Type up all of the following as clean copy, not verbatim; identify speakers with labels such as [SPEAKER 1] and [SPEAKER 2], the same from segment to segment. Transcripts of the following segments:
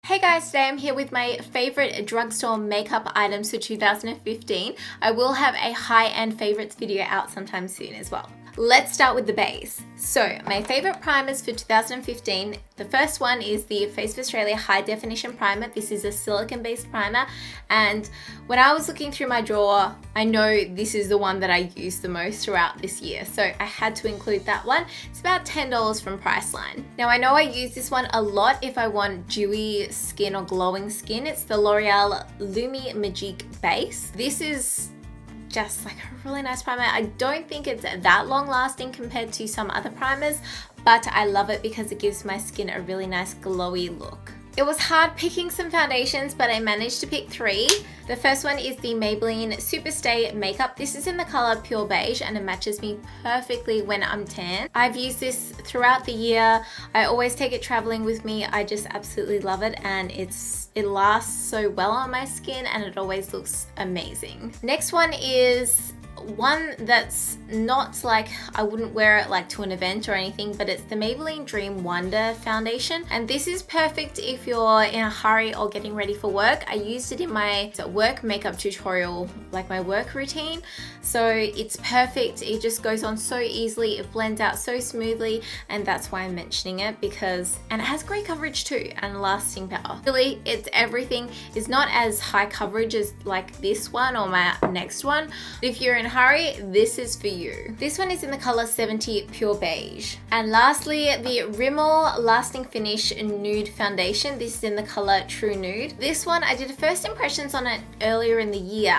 [SPEAKER 1] Hey guys, today I'm here with my favorite drugstore makeup items for 2015. I will have a high-end favorites video out sometime soon as well. Let's start with the base. So my favorite primers for 2015, the first one is the Face of Australia High Definition Primer. This is a silicone-based primer, and when I was looking through my drawer, I know this is the one that I use the most throughout this year, so I had to include that one. It's about $10 from Priceline. Now I know I use this one a lot if I want dewy skin or glowing skin. It's the L'Oreal Lumi Magique Base. This is just like a really nice primer. I don't think it's that long lasting compared to some other primers, but I love it because it gives my skin a really nice glowy look. It was hard picking some foundations, but I managed to pick three. The first one is the Maybelline Superstay Makeup. This is in the color Pure Beige and it matches me perfectly when I'm tan. I've used this throughout the year. I always take it traveling with me. I just absolutely love it, and it lasts so well on my skin and it always looks amazing. Next one is one that's not like, I wouldn't wear it like to an event or anything, but it's the Maybelline Dream Wonder foundation, and this is perfect if you're in a hurry or getting ready for work. I used it in my work makeup tutorial, like my work routine, so it's perfect. It just goes on so easily, it blends out so smoothly, and that's why I'm mentioning it, because and it has great coverage too and lasting power. Really, it's everything. It's not as high coverage as like this one or my next one, but if you're in a hurry, this is for you. This one is in the color 70 Pure Beige. And lastly, the Rimmel Lasting Finish Nude Foundation. This is in the color True Nude. This one, I did first impressions on it earlier in the year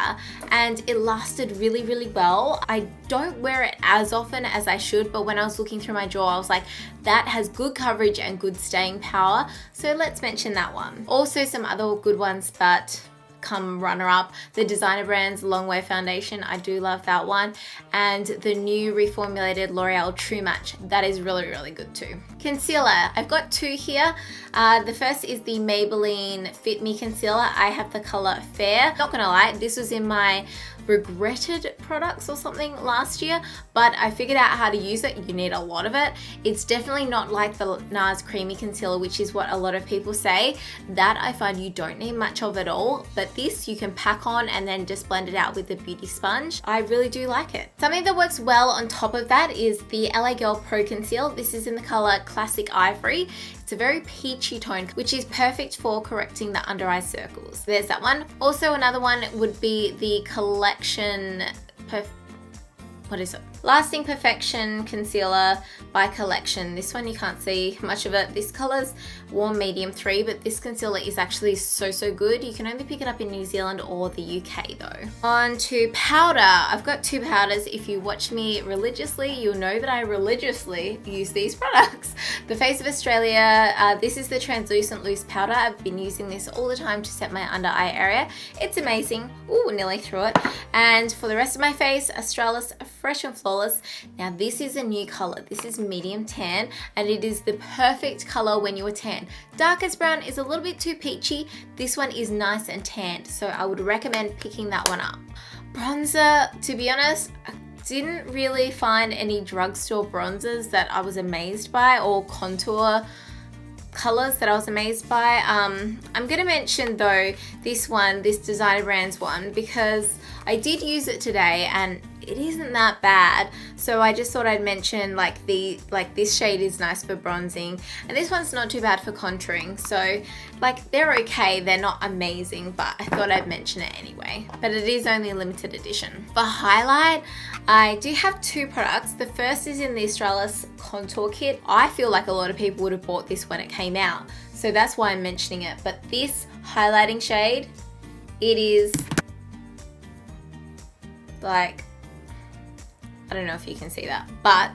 [SPEAKER 1] and it lasted really well. I don't wear it as often as I should, but when I was looking through my drawer, I was like, that has good coverage and good staying power, so let's mention that one. Also some other good ones, but come runner-up, the Designer Brands Long Wear Foundation. I do love that one, and the new reformulated L'Oreal True Match. That is really good too. Concealer, I've got two here. The first is the Maybelline Fit Me Concealer. I have the color Fair. Not gonna lie, this was in my regretted products or something last year, but I figured out how to use it. You need a lot of it. It's definitely not like the NARS Creamy Concealer, which is what a lot of people say. That I find you don't need much of it all, but this you can pack on and then just blend it out with the beauty sponge. I really do like it. Something that works well on top of that is the LA Girl Pro Conceal. This is in the color Classic Ivory. It's a very peachy tone, which is perfect for correcting the under eye circles. There's that one. Also another one would be the Collection Lasting Perfection Concealer by Collection. This one you can't see much of it. This color's Warm Medium 3, but this concealer is actually so good. You can only pick it up in New Zealand or the UK though. On to powder. I've got two powders. If you watch me religiously, you'll know that I religiously use these products. The Face of Australia, this is the translucent loose powder. I've been using this all the time to set my under eye area. It's amazing. Ooh, nearly threw it. And for the rest of my face, Australis Fresh and Flawless. Now this is a new color. This is medium tan, and it is the perfect color when you are tan. Darkest brown is a little bit too peachy. This one is nice and tanned, so I would recommend picking that one up. Bronzer, to be honest, I didn't really find any drugstore bronzers that I was amazed by, or contour colors that I was amazed by. I'm gonna mention though this one, this Designer Brands one, because I did use it today and it isn't that bad, so I just thought I'd mention like this shade is nice for bronzing, and this one's not too bad for contouring, so like they're okay, they're not amazing, but I thought I'd mention it anyway. But it is only a limited edition. For highlight, I do have two products. The first is in the Australis Contour Kit. I feel like a lot of people would have bought this when it came out, so that's why I'm mentioning it. But this highlighting shade, it is like, I don't know if you can see that, but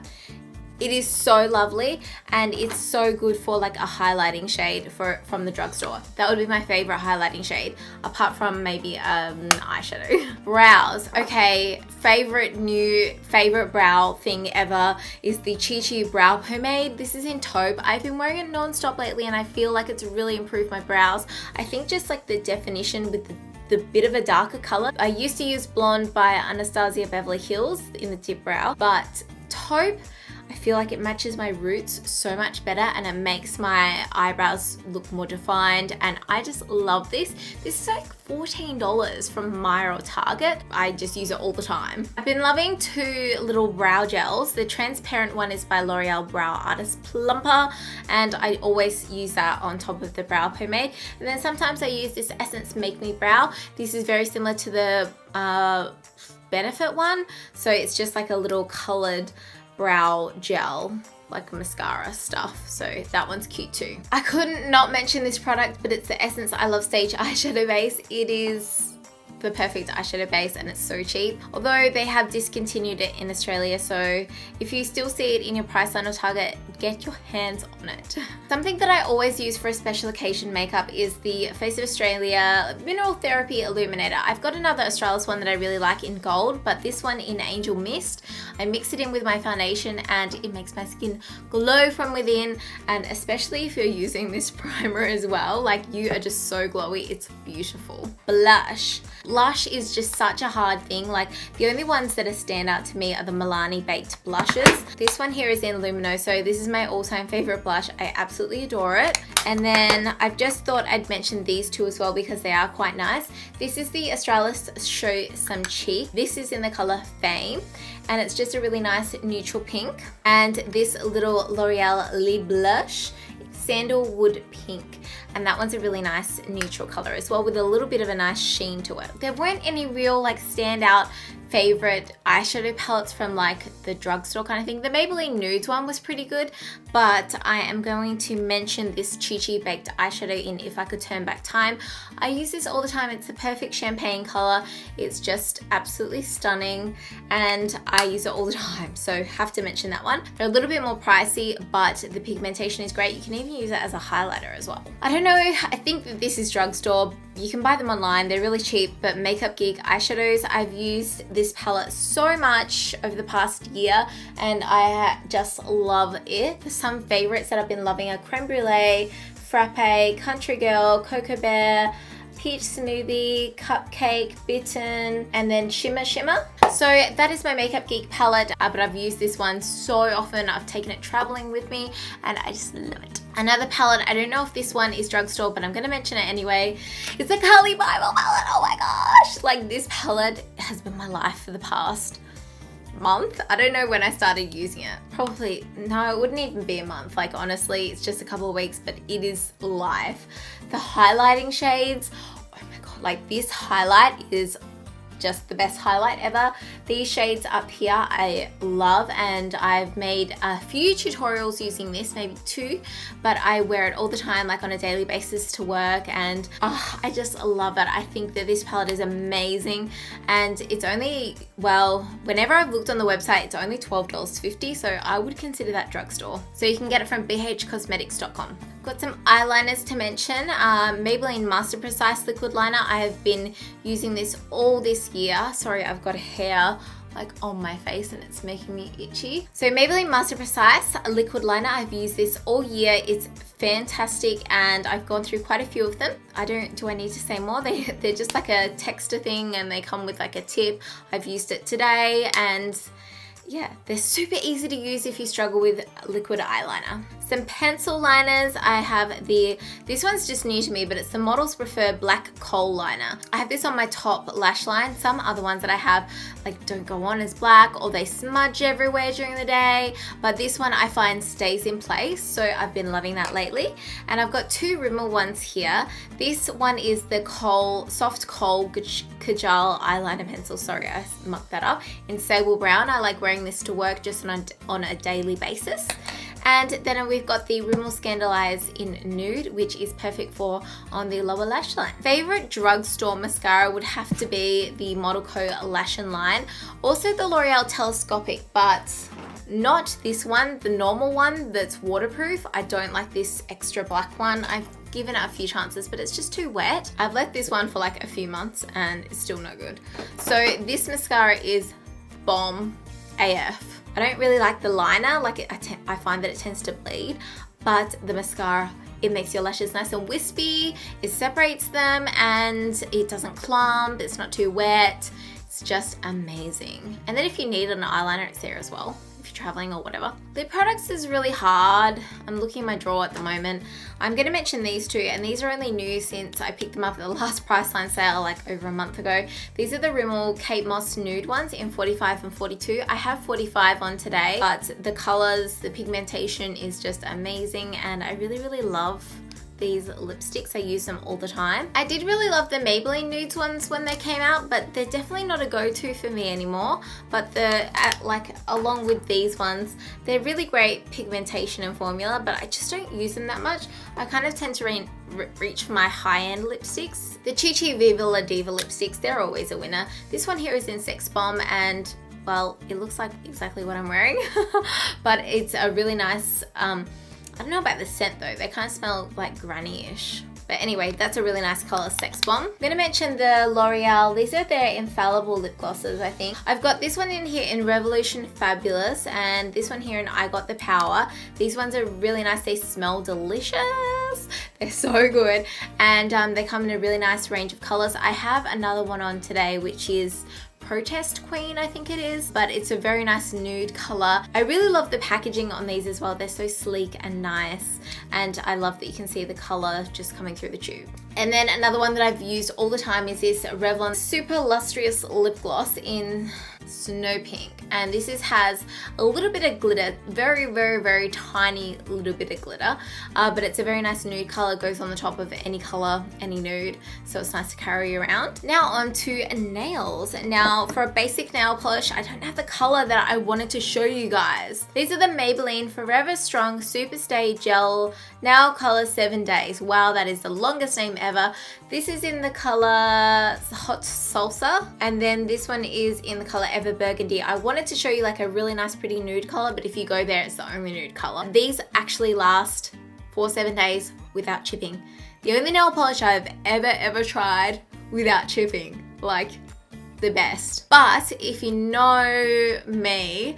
[SPEAKER 1] it is so lovely, and it's so good for like a highlighting shade from the drugstore. That would be my favorite highlighting shade, apart from maybe eyeshadow. Brows. Okay, favorite brow thing ever is the Chi Chi Brow Pomade. This is in taupe. I've been wearing it non-stop lately and I feel like it's really improved my brows. I think just like the definition with the bit of a darker color. I used to use Blonde by Anastasia Beverly Hills in the tip brow, but taupe, I feel like it matches my roots so much better and it makes my eyebrows look more defined, and I just love this. This is like $14 from Myer or Target. I just use it all the time. I've been loving two little brow gels. The transparent one is by L'Oreal Brow Artist Plumper, and I always use that on top of the brow pomade. And then sometimes I use this Essence Make Me Brow. This is very similar to the Benefit one, so it's just like a little colored brow gel, like mascara stuff, so that one's cute too. I couldn't not mention this product, but it's the Essence I Love Stage eyeshadow base. It is the perfect eyeshadow base and it's so cheap, although they have discontinued it in Australia, so if you still see it in your Priceline or Target, get your hands on it. Something that I always use for a special occasion makeup is the Face of Australia Mineral Therapy Illuminator. I've got another Australis one that I really like in gold, but this one in Angel Mist. I mix it in with my foundation and it makes my skin glow from within, and especially if you're using this primer as well, like you are just so glowy, it's beautiful. Blush. Blush is just such a hard thing. Like the only ones that stand out to me are the Milani Baked blushes. This one here is in Luminoso. This is my all-time favorite blush. I absolutely adore it. And then I've just thought I'd mention these two as well because they are quite nice. This is the Australis Show Some Cheek. This is in the color Fame, and it's just a really nice neutral pink. And this little L'Oreal Lip Blush, Sandalwood Pink, and that one's a really nice neutral color as well with a little bit of a nice sheen to it. There weren't any real like standout favorite eyeshadow palettes from like the drugstore kind of thing. The Maybelline Nudes one was pretty good, but I am going to mention this Chi Chi Baked eyeshadow in If I Could Turn Back Time. I use this all the time. It's the perfect champagne color. It's just absolutely stunning and I use it all the time, so have to mention that one. They're a little bit more pricey, but the pigmentation is great. You can even use it as a highlighter as well. I don't know, I think that this is drugstore. You can buy them online, they're really cheap, but Makeup Geek eyeshadows, I've used this palette so much over the past year and I just love it. Some favorites that I've been loving are Creme Brulee, Frappe, Country Girl, Cocoa Bear, Peach Smoothie, Cupcake, Bitten, and then Shimmer Shimmer. So that is my Makeup Geek palette, but I've used this one so often. I've taken it traveling with me and I just love it. Another palette, I don't know if this one is drugstore, but I'm gonna mention it anyway. It's the Carly Bible palette. Oh my gosh! Like this palette has been my life for the past month. I don't know when I started using it. Probably, no, it wouldn't even be a month. Like honestly, it's just a couple of weeks, but it is life. The highlighting shades, oh my god, like this highlight is just the best highlight ever. These shades up here I love, and I've made a few tutorials using this, maybe 2, but I wear it all the time, like on a daily basis to work, and I just love it. I think that this palette is amazing, and it's only, well, whenever I've looked on the website, it's only $12.50, so I would consider that drugstore. So you can get it from bhcosmetics.com. Got some eyeliners to mention. Maybelline Master Precise Liquid Liner. I have been using this all this year. Sorry, I've got hair like on my face and it's making me itchy. So Maybelline Master Precise Liquid Liner, I've used this all year. It's fantastic and I've gone through quite a few of them. Do I need to say more? They're just like a texture thing and they come with like a tip. I've used it today and yeah, they're super easy to use if you struggle with liquid eyeliner. Some pencil liners, I have this one's just new to me, but it's the Models Prefer Black Kohl Liner. I have this on my top lash line. Some other ones that I have like don't go on as black or they smudge everywhere during the day, but this one I find stays in place, so I've been loving that lately. And I've got 2 Rimmel ones here. This one is the Soft Kohl Kajal Eyeliner Pencil. Sorry, I mucked that up. In Sable Brown. I like wearing this to work just on a daily basis. And then we've got the Rimmel Scandalize in Nude, which is perfect for on the lower lash line. Favorite drugstore mascara would have to be the Model Co Lash and Line. Also the L'Oreal Telescopic, but not this one, the normal one that's waterproof. I don't like this extra black one. I've given it a few chances, but it's just too wet. I've let this one for like a few months and it's still no good. So this mascara is bomb AF. I don't really like the liner, like I find that it tends to bleed, but the mascara, it makes your lashes nice and wispy, it separates them and it doesn't clump, it's not too wet. It's just amazing. And then if you need an eyeliner, it's there as well. if you're traveling or whatever. Lip products is really hard. I'm looking in my drawer at the moment. I'm going to mention these two, and these are only new since I picked them up at the last Priceline sale like over a month ago. These are the Rimmel Kate Moss nude ones in 45 and 42. I have 45 on today, but the colors, the pigmentation is just amazing, and I really love these lipsticks. I use them all the time. I did really love the Maybelline nudes ones when they came out, but they're definitely not a go-to for me anymore. But along with these ones, they're really great pigmentation and formula, but I just don't use them that much. I kind of tend to reach for my high-end lipsticks. The Chi Chi Viva La Diva lipsticks, they're always a winner. This one here is in Sex Bomb, and well, it looks like exactly what I'm wearing, but it's a really nice, I don't know about the scent though, they kind of smell like granny-ish. But anyway, that's a really nice color, Sex Bomb. I'm gonna mention the L'Oreal. These are their infallible lip glosses, I think. I've got this one in here in Revolution Fabulous, and this one here in I Got the Power. These ones are really nice. They smell delicious. They're so good. And they come in a really nice range of colors. I have another one on today, which is Protest Queen, I think it is, but it's a very nice nude color. I really love the packaging on these as well. They're so sleek and nice, and I love that you can see the color just coming through the tube. And then another one that I've used all the time is this Revlon Super Lustrous Lip Gloss in Snow Pink, and this has a little bit of glitter, very tiny little bit of glitter, but it's a very nice nude color. It goes on the top of any color, any nude, so it's nice to carry around. Now on to nails. Now for a basic nail polish, I don't have the color that I wanted to show you guys. These are the Maybelline Forever Strong Super Stay Gel Nail Color 7 Days. Wow, that is the longest name ever. This is in the color Hot Salsa, and then this one is in the color Ever Burgundy. I wanted to show you like a really nice pretty nude color, but if you go there, it's the only nude color. These actually last for 7 days without chipping. The only nail polish I've ever tried without chipping, like the best. But if you know me,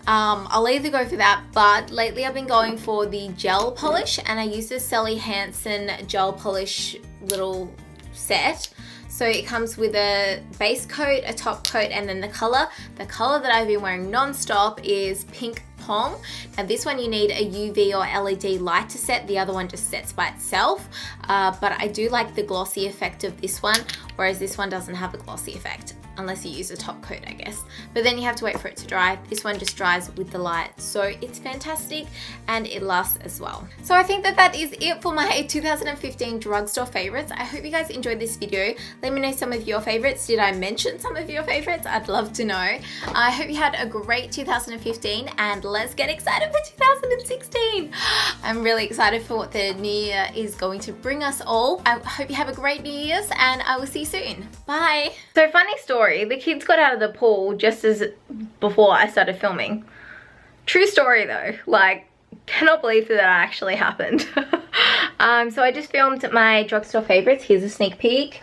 [SPEAKER 1] I'll either go for that, but lately I've been going for the gel polish, and I use the Sally Hansen gel polish little set. So it comes with a base coat, a top coat, and then the color. The color that I've been wearing non-stop is Pink Pong. Now this one you need a UV or LED light to set. The other one just sets by itself. But I do like the glossy effect of this one, whereas this one doesn't have a glossy effect. Unless you use a top coat, I guess. But then you have to wait for it to dry. This one just dries with the light. So it's fantastic, and it lasts as well. So I think that is it for my 2015 drugstore favorites. I hope you guys enjoyed this video. Let me know some of your favorites. Did I mention some of your favorites? I'd love to know. I hope you had a great 2015, and let's get excited for 2016. I'm really excited for what the new year is going to bring us all. I hope you have a great New Year's, and I will see you soon. Bye. So funny story. The kids got out of the pool just as before I started filming. True story though, like, cannot believe that actually happened. So I just filmed my drugstore favorites. Here's a sneak peek.